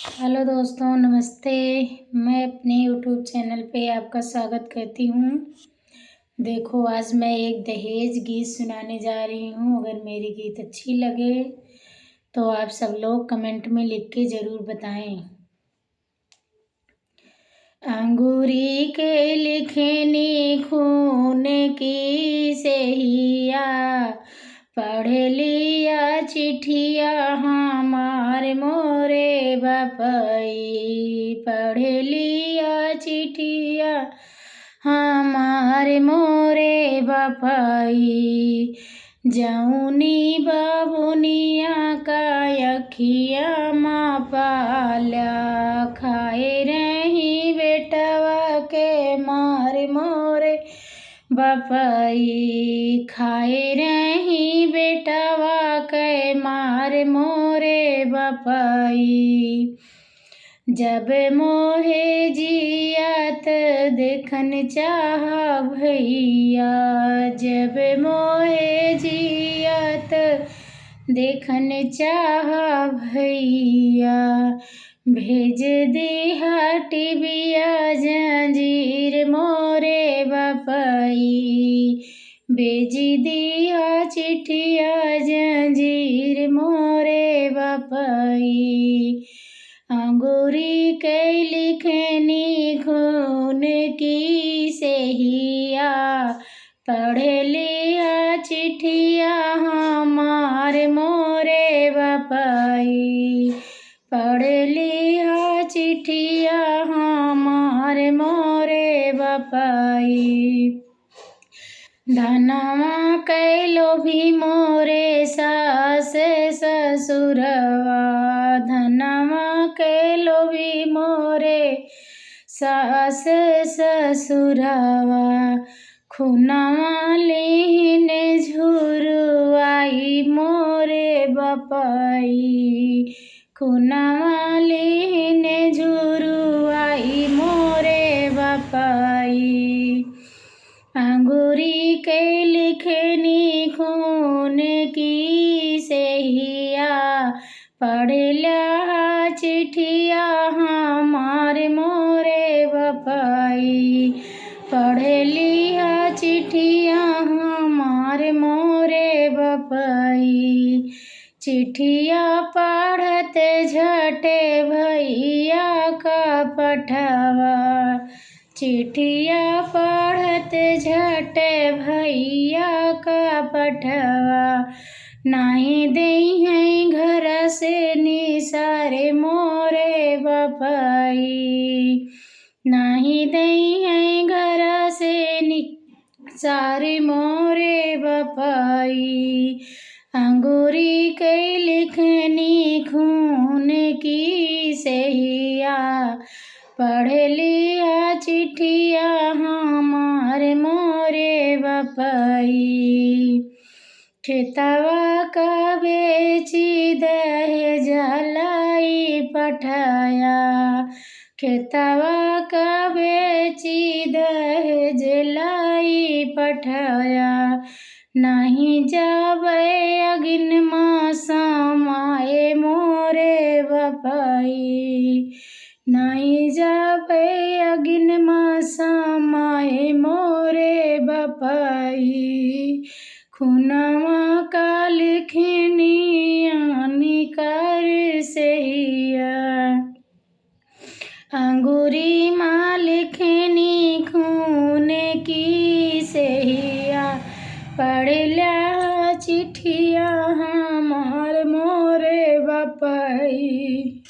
Hello दोस्तों, नमस्ते। मैं अपने यूट्यूब चैनल पे आपका स्वागत करती हूँ। देखो, आज मैं एक दहेज गीत सुनाने जा रही हूँ। अगर मेरी गीत अच्छी लगे तो आप सब लोग कमेंट में लिख के ज़रूर बताएं। अंगूरी के लिखनी खून की सहिया, पढ़ लिया चिट्ठिया हमार मोरे बापई। पढ़ लिया चिट्ठिया हमार मोरे बापई। जौनी बाबुनिया का अखिया माँ पाला, खाए रही बेटवा के मार मोरे बापई। खाए रही बेटवा के मार मोरे बापई। जब मोहे जियात देखन चाह भैया, जब मोहे जियात देखन चाह भैया। भेज दिहा टिबिया जंजीर मोरे बापई। भेज दिहा चिट्ठिया जंजीर मोरे बापई। अंगूरी के लिखनी खून की सहिया, पढ़ लिया चिट्ठिया हमार मोरे बापई। पढ़ लिया चिट्ठिया हमार मोरे बापई। धनवा कैलो भी मोरे सास ससुरवा, धनवा कैलो भी मोरे सास ससुरवा। खुनवा लीन झुरवाई मोरे बापई। खुनवा लीन झुरवाई मोरे बापई। अंगूरी के लिखनी खून की सहिया, पढ़ लिया चिट्ठिया हमार मोरे बापई। पढ़ लिया चिट्ठिया हमार मोरे बापई। चिट्ठिया पढ़त झटे भैया का पठवा, चिट्ठिया पढ़त झटे भैया का पठवा। नहीं दई है घर से निसारे मोरे बापई। नहीं दई है घर से निसारे मोरे बापई। अंगूरी के लिखनी खून की सहिया, पढ़ लिया चिट्ठिया हमार मोरे बापई। खेतवा का बेची दहेज लाई पठाया, खेतवा का बेची दहेज लाई पठाया। नहीं जाबे अगिन माँ समाए मोरे बापई। नहीं जाबे अगिन माँ समाए मोरे बापई। खुनवा का लिखनी निकर सहिया, अंगूरी माँ लिखनी खून की सहिया। पढ़ लिया चिट्ठिया हमार मोरे बापई।